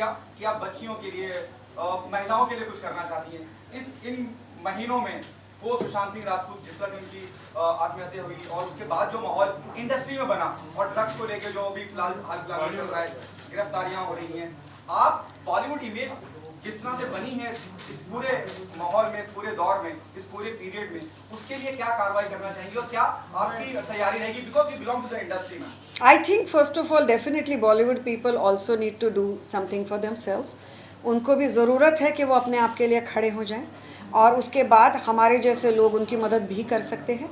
किया कि आप बच्चियों के लिए, महिलाओं के लिए कुछ करना चाहती हैं। इन महीनों में वो सुशांत सिंह राजपूत जिस तरह उनकी आत्महत्या हुई और उसके बाद जो माहौल इंडस्ट्री में बना और ड्रग्स को लेकर जो अभी हाल फिलहाल में चल रहा है, गिरफ्तारियां हो रही हैं, आप बॉलीवुड इमेज जिस तरह से बनी है इस पूरे माहौल में, इस पूरे दौर में, इस पूरे पीरियड में, उसके लिए क्या कार्रवाई करना चाहिए और क्या आपकी तैयारी रहेगी, because you belong to the industry में? I think first of all definitely Bollywood people also need to do something for themselves. उनको भी ज़रूरत है कि वो अपने आप के लिए खड़े हो जाएं और उसके बाद हमारे जैसे लोग उनकी मदद भी कर सकते हैं।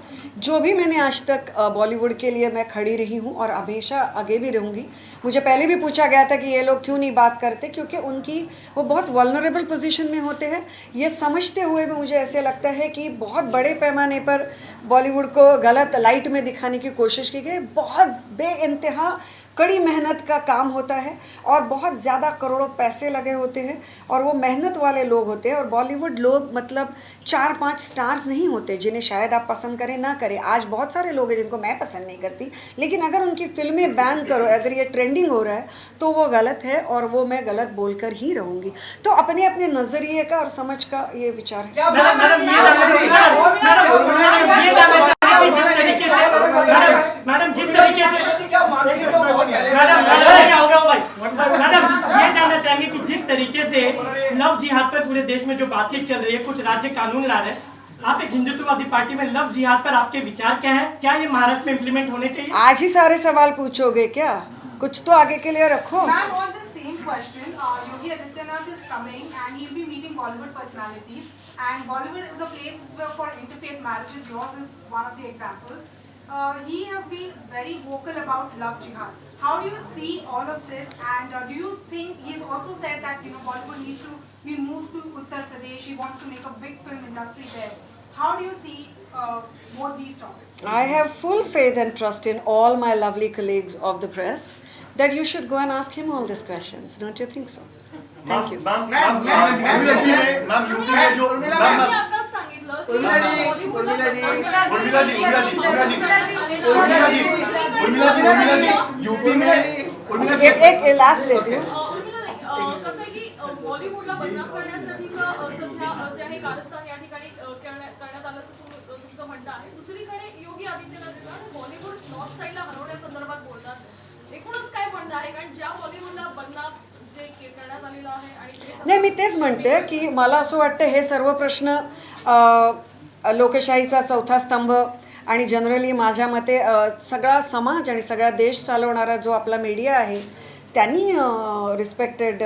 जो भी मैंने आज तक बॉलीवुड के लिए मैं खड़ी रही हूँ और हमेशा आगे भी रहूँगी। मुझे पहले भी पूछा गया था कि ये लोग क्यों नहीं बात करते, क्योंकि उनकी वो बहुत वल्नरेबल पोजीशन में होते हैं। ये समझते हुए भी मुझे ऐसे लगता है कि बहुत बड़े पैमाने पर बॉलीवुड को गलत लाइट में दिखाने की कोशिश की गई। बहुत बेइंतहा कड़ी मेहनत का काम होता है और बहुत ज़्यादा करोड़ों पैसे लगे होते हैं और वो मेहनत वाले लोग होते हैं। और बॉलीवुड लोग मतलब 4-5 स्टार्स नहीं होते जिन्हें शायद आप पसंद करें ना करें। आज बहुत सारे लोग हैं जिनको मैं पसंद नहीं करती, लेकिन अगर उनकी फिल्में बैन करो, अगर ये ट्रेंडिंग हो रहा है तो वो गलत है और वो मैं गलत बोलकर ही रहूँगी। तो अपने अपने नज़रिए का और समझ का ये विचार है। मैडम जिस तरीके से मैडम ये जानना चाहेंगे कि जिस तरीके से लव जिहाद पर पूरे देश में जो बातचीत चल रही है, कुछ राज्य कानून ला रहे हैं, आप एक हिंदुत्ववादी पार्टी में लव जिहाद पर आपके विचार क्या है? क्या ये महाराष्ट्र में इम्प्लीमेंट होने चाहिए? आज ही सारे सवाल पूछोगे क्या? कुछ तो आगे के लिए रखो। Ma'am, on the same question, Yogi Adityanath is coming and he'll be meeting Bollywood personalities, and Bollywood is a place for interfaith marriages. Yours is one of the examples. He has been very vocal about love jihad. How do you see all of this, and do you think he's also said that Bollywood needs to be moved to Uttar Pradesh? He wants to make a big film industry there. How do you see both these topics? I have full faith and trust in all my lovely colleagues of the press that you should go and ask him all these questions. Don't you think so? Thank you. UP में एक last लेती हूँ। कसं आहे की बॉलिवूडला बदनाम करण्यासाठी सध्या जे आहे कारस्थान या ठिकाणी करण्यात आल्याचं तुमचं म्हणणं आहे। दुसरीकडे योगी आदित्यनाथ बॉलिवूड नॉर्थ साईडला हरवण्यासंदर्भात बोलतात। एकूणच काय म्हणणं आहे, कारण ज्या बॉलिवूडला बदनाम जे करण्यात आलेलं आहे आणि नाही, मी तेच म्हणते की मला असं वाटतं हे सर्व प्रश्न लोकशाहीचा चौथा स्तंभ आणि जनरली माझ्या मते सगळा समाज आणि सगळा देश चालवणारा जो आपला मीडिया आहे त्यांनी रिस्पेक्टेड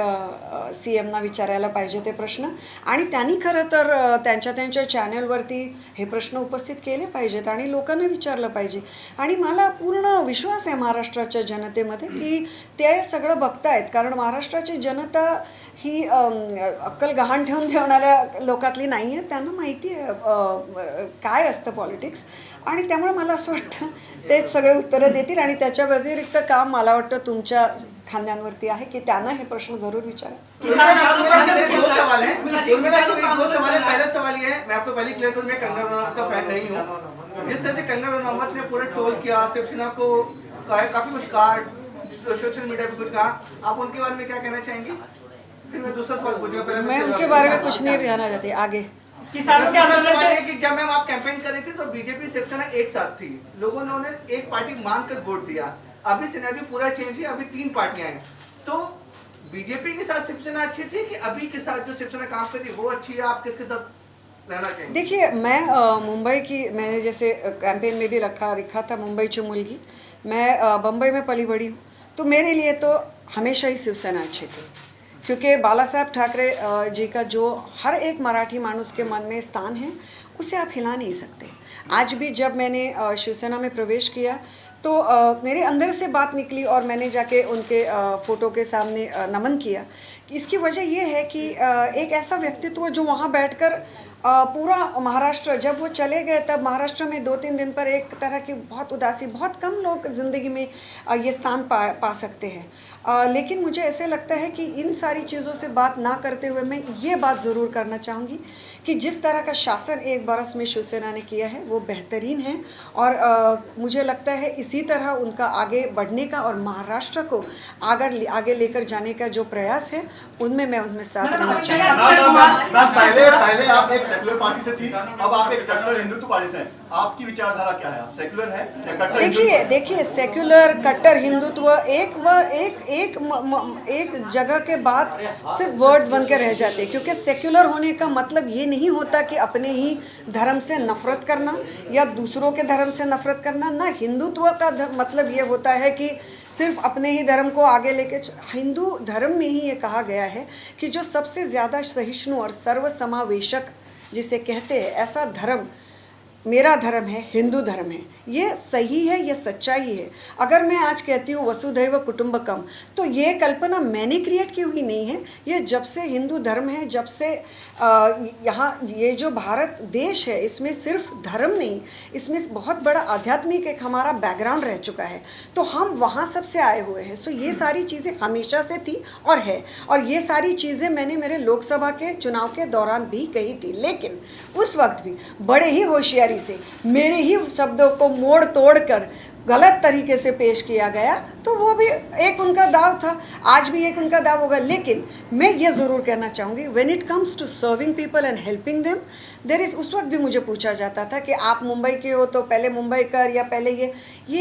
CMना विचारायला पाहिजे ते प्रश्न, आणि त्यांनी खरं तर त्यांच्या चॅनलवरती हे प्रश्न उपस्थित केले पाहिजेत आणि लोकांना विचारलं पाहिजे। आणि मला पूर्ण विश्वास आहे महाराष्ट्राच्या जनतेमध्ये की ते सगळं बघतायत, कारण महाराष्ट्राची जनता ही अक्कल गहाण ठेवून ठेवणाऱ्या लोकातली नाही आहे। त्यांना माहिती आहे काय असतं पॉलिटिक्स, आणि त्यामुळे मला असं वाटतं तेच सगळे उत्तरं देतील। आणि त्याच्या व्यतिरिक्त काम मला वाटतं तुमच्या खांद्यांवरती आहे की त्यांना हे प्रश्न जरूर विचारा। दो सवाल है। पहला सवाल ये है, मैं आपको पहले क्लियर करूं, मैं कंगना रनौत का फैन नहीं हूं। जिस तरह से कंगना रनौत ने पूरे ट्रोल किया, शिवसेना को काफी कुछ कहा, सोशल मीडिया पे कुछ कहा, आप उनके बारे में क्या कहना चाहेंगे? फिर मैं दूसरा सवाल पूछूंगा। मैं उनके बारे में कुछ नहीं कहना चाहती। आगे किसानों के सवाल है कि जब मैम आप कैंपेन कर रही थी तो बीजेपी शिवसेना एक साथ थी, लोगों ने उन्हें एक पार्टी मानकर वोट दिया। अभी सिनेरियो पूरा चेंज है, अभी 3 पार्टियां हैं। तो बीजेपी के साथ शिवसेना अच्छी थी कि अभी के साथ जो शिवसेना काम कर रही है वो अच्छी है? आप किसके साथ रहना चाहेंगे? देखिए, मैं मुंबई की, मैंने जैसे कैंपेन में भी रखा था मुंबईची मुलगी, मैं बम्बई में पली बड़ी हूँ, तो मेरे लिए तो हमेशा ही शिवसेना अच्छी थी, क्योंकि बाला साहब ठाकरे जी का जो हर एक मराठी मानुस के मन में स्थान है उसे आप हिला नहीं सकते। आज भी जब मैंने शिवसेना में प्रवेश किया तो मेरे अंदर से बात निकली और मैंने जाके उनके फ़ोटो के सामने नमन किया। इसकी वजह ये है कि एक ऐसा व्यक्तित्व जो वहाँ बैठकर पूरा महाराष्ट्र, जब वो चले गए तब महाराष्ट्र में 2-3 दिन पर एक तरह की बहुत उदासी, बहुत कम लोग ज़िंदगी में ये स्थान पा सकते हैं। लेकिन मुझे ऐसे लगता है कि इन सारी चीज़ों से बात ना करते हुए मैं ये बात ज़रूर करना चाहूँगी कि जिस तरह का शासन एक बरस में शिवसेना ने किया है वो बेहतरीन है, और मुझे लगता है इसी तरह उनका आगे बढ़ने का और महाराष्ट्र को आगे लेकर जाने का जो प्रयास है उनमें मैं उसमें साथ रहना चाहूँगी। पहले आप एक सेक्युलर पार्टी से थी, अब आप एक सेक्युलर हिंदुत्व पार्टी से हैं। आपकी विचारधारा क्या है? आप सेक्युलर है या कट्टर? देखिए सेक्युलर कट्टर हिंदुत्व एक जगह के बाद सिर्फ वर्ड्स बन के रह जाते हैं, क्योंकि सेक्युलर होने का मतलब ये नहीं होता कि अपने ही धर्म से नफरत करना या दूसरों के धर्म से नफरत करना ना। हिंदुत्व का मतलब ये होता है कि सिर्फ अपने ही धर्म को आगे लेके। हिंदू धर्म में ही ये कहा गया है कि जो सबसे ज़्यादा सहिष्णु और सर्वसमावेशक जिसे कहते हैं, ऐसा धर्म मेरा धर्म है, हिंदू धर्म है। ये सही है, ये सच्चाई है। अगर मैं आज कहती हूँ वसुधैव कुटुंबकम, तो ये कल्पना मैंने क्रिएट की हुई नहीं है। ये जब से हिंदू धर्म है, जब से यहाँ ये जो भारत देश है, इसमें सिर्फ धर्म नहीं, इसमें बहुत बड़ा आध्यात्मिक एक हमारा बैकग्राउंड रह चुका है। तो हम वहाँ सब से आए हुए हैं। सो ये सारी चीज़ें हमेशा से थी और है, और ये सारी चीज़ें मैंने मेरे लोकसभा के चुनाव के दौरान भी कही थी। लेकिन उस वक्त भी बड़े ही होशियारी से मेरे ही शब्दों को मोड़ तोड़ कर गलत तरीके से पेश किया गया, तो वो भी एक उनका दाव था, आज भी एक उनका दाव होगा। लेकिन मैं ये ज़रूर कहना चाहूँगी, when it comes to serving people and helping them, there is, उस वक्त भी मुझे पूछा जाता था कि आप मुंबई के हो तो पहले मुंबई कर या पहले ये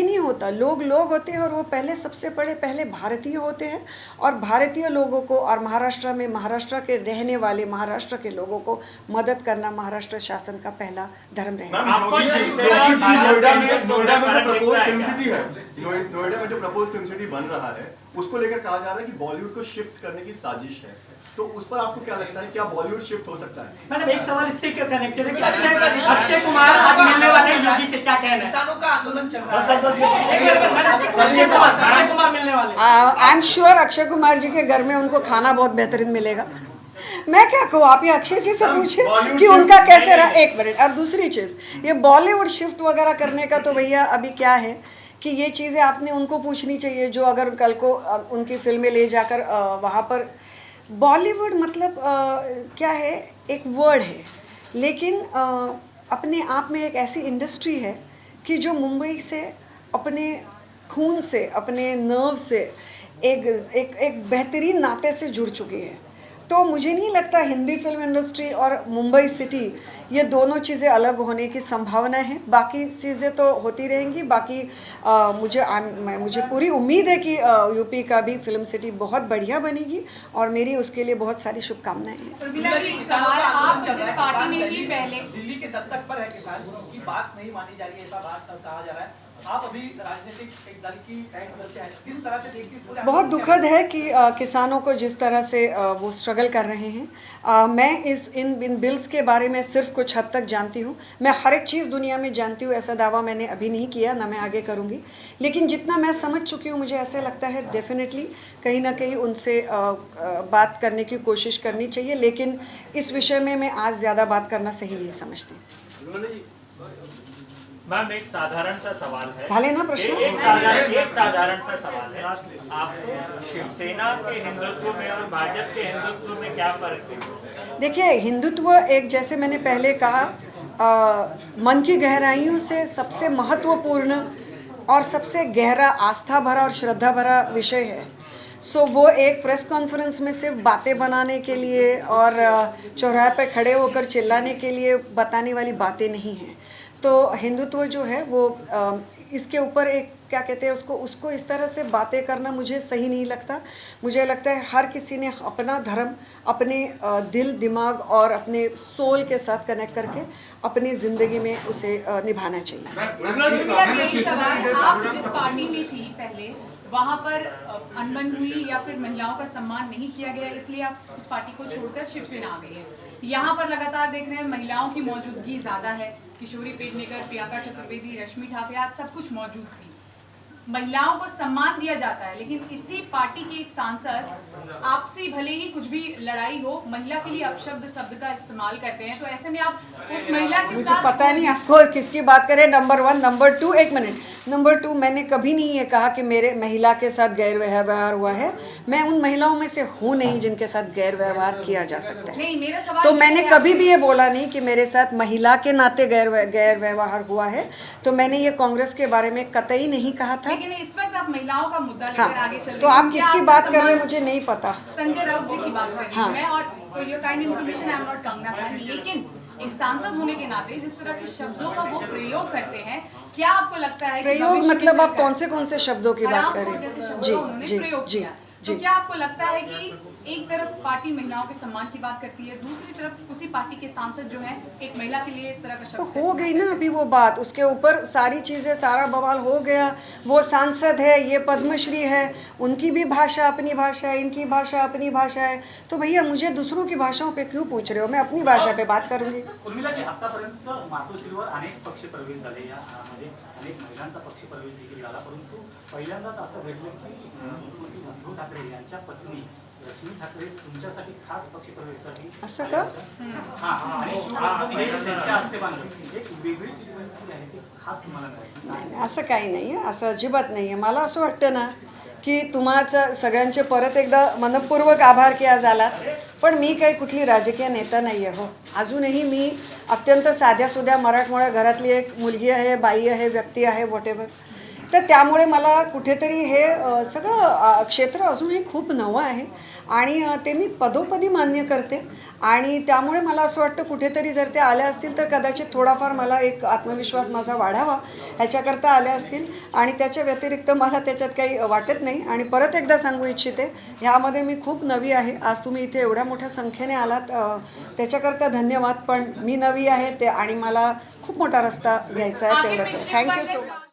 नहीं होता। लोग होते हैं और वो पहले सबसे पहले भारतीय होते हैं, और भारतीय लोगों को और महाराष्ट्र में महाराष्ट्र के रहने वाले महाराष्ट्र के लोगों को मदद करना महाराष्ट्र शासन का पहला धर्म रहेगा। नोएडा में जो प्रपोज फिल्म सिटी बन रहा है उसको लेकर कहा जा रहा है कि बॉलीवुड को शिफ्ट करने की साजिश है, तो उस पर आपको क्या लगता है, क्या बॉलीवुड शिफ्ट हो सकता है? मैडम एक सवाल इससे कनेक्टेड है कि अक्षय कुमार आज मिलने वाले योगी से क्या कहना है? किसानों का आंदोलन चल रहा है। अक्षय कुमार मिलने वाले, I am sure Akshay Kumar ji के घर में उनको खाना बहुत बेहतरीन मिलेगा। मैं क्या कहूँ, आप ये अक्षय जी से पूछे कि उनका कैसे रहा। एक मिनट। और दूसरी चीज़, ये बॉलीवुड शिफ्ट वगैरह करने का तो भैया अभी क्या है कि ये चीज़ें आपने उनको पूछनी चाहिए जो अगर कल को उनकी फिल्में ले जाकर वहाँ पर। बॉलीवुड मतलब क्या है, एक वर्ड है, लेकिन अपने आप में एक ऐसी इंडस्ट्री है कि जो मुंबई से अपने खून से, अपने नर्व से एक बेहतरीन नाते से जुड़ चुकी है। तो मुझे नहीं लगता हिंदी फिल्म इंडस्ट्री और मुंबई सिटी ये दोनों चीज़ें अलग होने की संभावना है। बाकी चीज़ें तो होती रहेंगी। बाकी मुझे पूरी उम्मीद है कि यूपी का भी फिल्म सिटी बहुत बढ़िया बनेगी, और मेरी उसके लिए बहुत सारी शुभकामनाएं हैं। आप जिस पार्टी में थी पहले, दिल्ली के दस्तक पर है किसान की बात नहीं मानी जा रही है, ऐसा बात कहा जा रहा है। आप अभी राजनीतिक एक दल की सदस्य हैं, किस तरह से देखती हैं? बहुत दुखद है कि किसानों को जिस तरह से वो स्ट्रगल कर रहे हैं। मैं इन बिल्स के बारे में सिर्फ कुछ हद तक जानती हूँ। मैं हर एक चीज़ दुनिया में जानती हूँ, ऐसा दावा मैंने अभी नहीं किया, ना मैं आगे करूँगी। लेकिन जितना मैं समझ चुकी हूँ, मुझे ऐसा लगता है डेफिनेटली कहीं ना कहीं उनसे बात करने की कोशिश करनी चाहिए। लेकिन इस विषय में मैं आज ज़्यादा बात करना सही नहीं समझती। मैम एक साधारण सा सवाल है। झाले ना प्रश्न? एक साधारण सा सवाल है। आपको शिवसेना के हिंदुत्व में और भाजपा के हिंदुत्व में क्या फर्क है? देखिए, हिंदुत्व एक, जैसे मैंने पहले कहा, मन की गहराइयों से सबसे महत्वपूर्ण और सबसे गहरा आस्था भरा और श्रद्धा भरा विषय है। सो वो एक प्रेस कॉन्फ्रेंस में सिर्फ बातें बनाने के लिए और चौराहे पे खड़े होकर चिल्लाने के लिए बताने वाली बातें नहीं हैं। तो हिंदुत्व जो है वो इसके ऊपर एक क्या कहते हैं उसको इस तरह से बातें करना मुझे सही नहीं लगता। मुझे लगता है हर किसी ने अपना धर्म अपने दिल दिमाग और अपने सोल के साथ कनेक्ट करके अपनी ज़िंदगी में उसे निभाना चाहिए। आप जिस पार्टी में थी पहले, वहाँ पर अनबन हुई या फिर महिलाओं का सम्मान नहीं किया गया, इसलिए आप उस पार्टी को छोड़कर शिवसेना आ गई है। यहाँ पर लगातार देख रहे हैं महिलाओं की मौजूदगी ज़्यादा है। किशोरी पेडनेकर, प्रियंका चतुर्वेदी, रश्मि ठाकरे, आज सब कुछ मौजूद थी। महिलाओं को सम्मान दिया जाता है, लेकिन इसी पार्टी के एक सांसद आपसी भले ही कुछ भी लड़ाई हो, महिला के लिए अपशब्द शब्द का इस्तेमाल करते हैं। तो ऐसे में आप उस महिला के मुझे साथ, पता नहीं आपको किसकी बात करें, नंबर 1, नंबर 2, एक मिनट, नंबर 2, मैंने कभी नहीं ये कहा कि मेरे महिला के साथ गैर व्यवहार हुआ है। मैं उन महिलाओं में से हूँ नहीं जिनके साथ गैर व्यवहार किया जा सकता है। नहीं, मेरा सवाल तो ये मैंने है कभी भी ये बोला नहीं कि मेरे साथ महिला के नाते गैर व्यवहार हुआ है। तो मैंने ये कांग्रेस के बारे में कतई नहीं कहा था। लेकिन इस वक्त आप महिलाओं का मुद्दा लेकर हाँ, आगे चल रहे तो हैं। आप क्या किसकी आपको बात कर रहे हैं सम्मान- मुझे नहीं पता। संजय राउत जी की बात कर रही हूँ हाँ। मैं, और for your kind information I am not Kangana fan, लेकिन एक सांसद होने के नाते जिस तरह के शब्दों का वो प्रयोग करते हैं, क्या आपको लगता है कि प्रयोग भविष्य में मतलब आप चलकर कौन से शब्दों की बात हराम कर खोर रहे जैसे हैं? शब्दों का उन्होंने प्रयोग जी किया, जी। तो क्या आपको लगता है कि एक तरफ पार्टी महिलाओं के सम्मान की बात करती है, दूसरी तरफ उसी पार्टी के सांसद जो हैं एक महिला के लिए इस तरह का तो शब्द हो गई ना अभी वो बात, उसके ऊपर सारी चीज़ें, सारा बवाल हो गया। वो सांसद है, ये पद्मश्री है, उनकी भी भाषा अपनी भाषा है, इनकी भाषा अपनी भाषा है। तो भैया मुझे दूसरों की भाषाओं पे क्यों पूछ रहे हो? मैं अपनी भाषा पे बात करूँगी। उर्मिलाजी, आतापर्यंत मातोश्रीवर अनेक पक्षप्रवेश झाले, यामध्ये अनेक महिलांचा पक्षप्रवेश देखील झाला, परंतु पहिल्यांदाच असं घडलं की मुख्यमंत्री उद्धव ठाकरे यांच्या पत्नी रश्मी ठाकरे तुमच्यासाठी खास पक्षप्रवेशासाठी असं का? हां, आणि शिवरत्न हे त्यांच्या हस्ते बांधलं, एक वेगळी ट्रीटमेंट आहे, ते खास तुम्हाला मिळाली. नाही, असं काही नाही आहे, असं अजिबात नाही आहे. मला असं वाटतं ना की तुम्हाला सगळ्यांचे परत एकदा मनपूर्वक आभार किया झाला, पण मी काही कुठली राजकीय नेता नाही आहे. हो, अजूनही मी अत्यंत साध्यासुध्या मराठमोळ्या घरातली एक मुलगी आहे, बाई आहे, व्यक्ती आहे, व्हॉटेवर. तर त्यामुळे मला कुठेतरी हे सगळं क्षेत्र अजूनही खूप नवं आहे आणि ते मी पदोपदी मान्य करते. आणि त्यामुळे मला असं वाटतं कुठेतरी जर ते आल्या असतील तर कदाचित थोडाफार मला एक आत्मविश्वास माझा वाढावा ह्याच्याकरता आल्या असतील. आणि त्याच्या व्यतिरिक्त मला त्याच्यात काही वाटत नाही. आणि परत एकदा सांगू इच्छिते, ह्यामध्ये मी खूप नवी आहे. आज तुम्ही इथे एवढ्या मोठ्या संख्येने आलात त्याच्याकरता धन्यवाद. पण मी नवी आहे ते, आणि मला खूप मोठा रस्ता घ्यायचा आहे, तेवढंच आहे. Thank you so much.